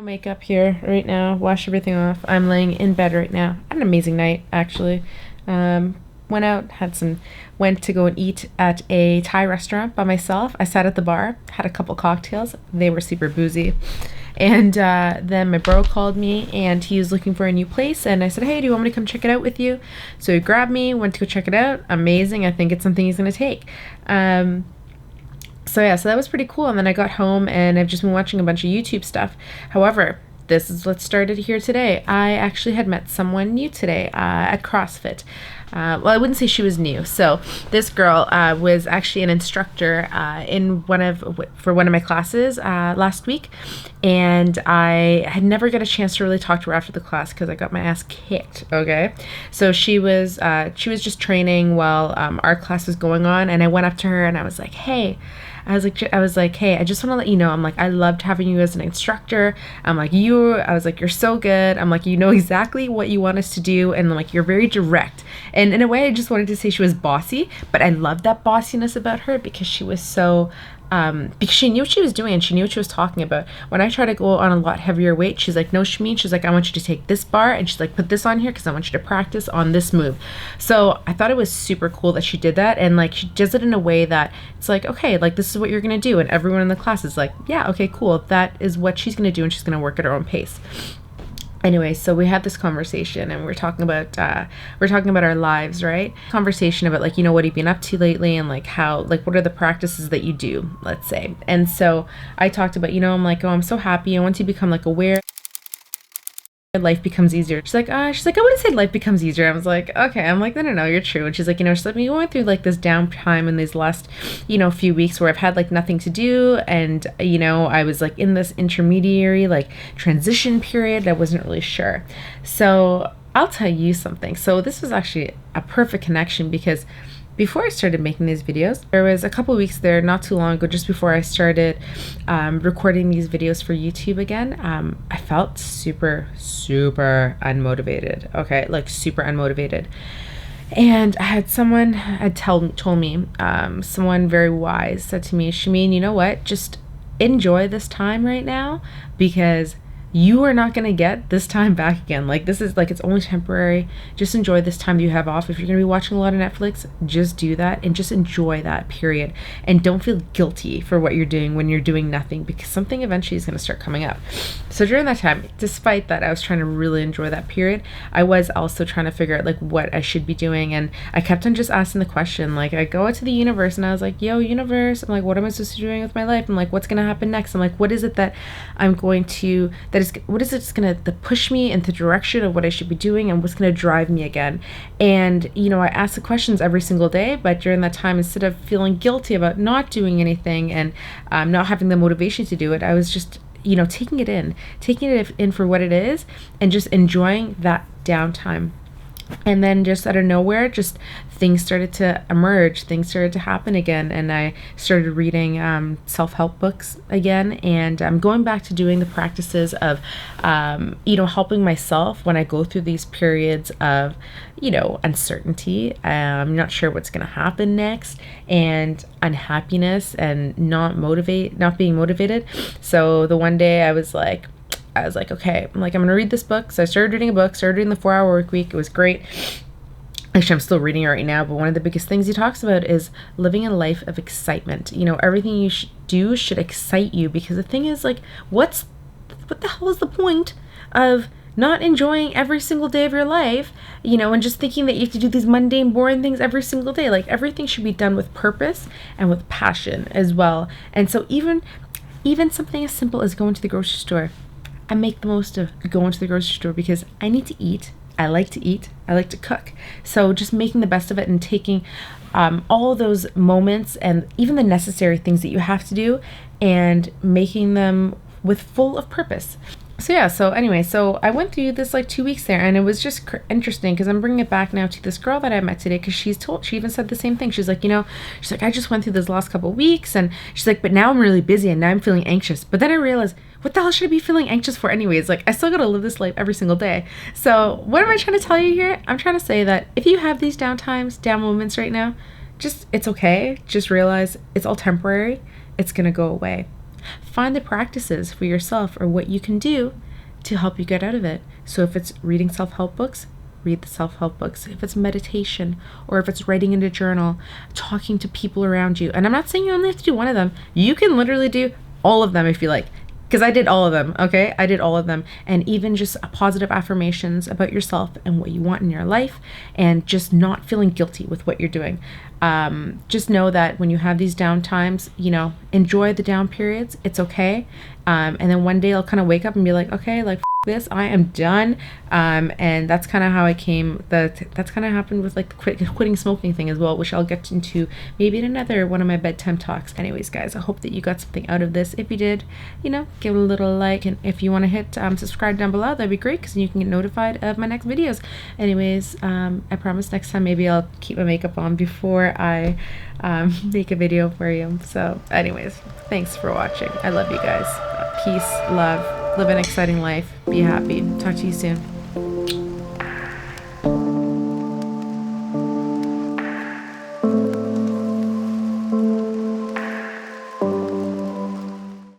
Makeup here right now, wash everything off. I'm laying in bed right now. I had an amazing night, actually. Went out, went to go and eat at a Thai restaurant by myself. I sat at the bar, had a couple cocktails. They were super boozy. And then my bro called me and he was looking for a new place. And I said, hey, do you want me to come check it out with you? So he grabbed me, went to go check it out. Amazing. I think it's something he's going to take. So that was pretty cool. And then I got home and I've just been watching a bunch of YouTube stuff. However, this is what started here today. I actually had met someone new today at CrossFit. Well, I wouldn't say she was new. So this girl was actually an instructor for one of my classes last week, and I had never got a chance to really talk to her after the class because I got my ass kicked. Okay, so she was just training while our class was going on, and I went up to her and I was like, hey. I was like, hey, I just want to let you know, I'm like, I loved having you as an instructor. I was like, you're so good. I'm like, you know exactly what you want us to do. And I'm like, you're very direct. And in a way, I just wanted to say she was bossy, but I loved that bossiness about her because she was so, because she knew what she was doing and she knew what she was talking about. When I try to go on a lot heavier weight, she's like, no, Shameen, she's like, I want you to take this bar, and she's like, put this on here because I want you to practice on this move. So I thought it was super cool that she did that, and like she does it in a way that it's like, okay, like this is what you're gonna do, and everyone in the class is like, yeah, okay, cool, that is what she's gonna do, and she's gonna work at her own pace. Anyway, so we had this conversation and we're talking about our lives, right? Conversation about like, what have you been up to lately, and like how, like, what are the practices that you do, let's say. And so I talked about, I'm like, oh, I'm so happy. And once you become like aware, life becomes easier. She's like, I wouldn't say life becomes easier. I was like, okay. I'm like, no, you're true. And she's like, she's like, me going through like this downtime in these last, few weeks where I've had like nothing to do. And, I was like in this intermediary, like transition period. I wasn't really sure. So I'll tell you something. So this was actually a perfect connection because before I started making these videos, there was a couple weeks there not too long ago, just before I started recording these videos for YouTube again, I felt super, super unmotivated. Okay, like super unmotivated. And I had someone told me, someone very wise said to me, Shameen, you know what? Just enjoy this time right now because you are not going to get this time back again. Like, this is like, it's only temporary. Just enjoy this time you have off. If you're going to be watching a lot of Netflix, just do that and just enjoy that period. And don't feel guilty for what you're doing when you're doing nothing, because something eventually is going to start coming up. So during that time, despite that I was trying to really enjoy that period, I was also trying to figure out like what I should be doing. And I kept on just asking the question, like I go out to the universe and I was like, yo, universe, I'm like, what am I supposed to be doing with my life? I'm like, what's going to happen next? I'm like, what is it that I'm going to, what is it that's going to push me in the direction of what I should be doing, and what's going to drive me again? And, I asked the questions every single day, but during that time, instead of feeling guilty about not doing anything and not having the motivation to do it, I was just, taking it in for what it is and just enjoying that downtime. And then just out of nowhere, just things started to emerge, things started to happen again, and I started reading self-help books again, and I'm going back to doing the practices of, helping myself when I go through these periods of, uncertainty. I'm not sure what's going to happen next, and unhappiness, and not being motivated. So the one day I was like, okay, I'm going to read this book. So I started reading a book, started reading the 4-Hour Work Week. It was great. Actually, I'm still reading it right now, but one of the biggest things he talks about is living a life of excitement. Everything you do should excite you, because the thing is, like, what the hell is the point of not enjoying every single day of your life, and just thinking that you have to do these mundane, boring things every single day? Like, everything should be done with purpose and with passion as well. And so even something as simple as going to the grocery store, I make the most of going to the grocery store because I need to eat. I like to eat. I like to cook. So just making the best of it and taking all of those moments and even the necessary things that you have to do and making them with full of purpose. So anyway, so I went through this like 2 weeks there, and it was just interesting because I'm bringing it back now to this girl that I met today, because she even said the same thing. She's like, I just went through this last couple of weeks, and she's like, but now I'm really busy and now I'm feeling anxious. But then I realized, what the hell should I be feeling anxious for anyways? Like, I still got to live this life every single day. So what am I trying to tell you here? I'm trying to say that if you have these down moments right now, it's okay. Just realize it's all temporary. It's going to go away. Find the practices for yourself or what you can do to help you get out of it. So if it's reading self-help books, read the self-help books. If it's meditation, or if it's writing in a journal, talking to people around you. And I'm not saying you only have to do one of them. You can literally do all of them if you like. Because I did all of them, okay? I did all of them. And even just positive affirmations about yourself and what you want in your life, and just not feeling guilty with what you're doing. Just know that when you have these down times, enjoy the down periods. It's okay. And then one day I'll kind of wake up and be like, okay, like, this, I am done. And that's kind of how I came. That's kind of happened with like the quitting smoking thing as well, which I'll get into maybe in another one of my bedtime talks. Anyways, guys, I hope that you got something out of this. If you did, give it a little like, and if you want to hit subscribe down below, that'd be great, because you can get notified of my next videos. Anyways, I promise next time maybe I'll keep my makeup on before I make a video for you. So anyways, thanks for watching. I love you guys. Peace, love. Live an exciting life. Be happy. Talk to you soon.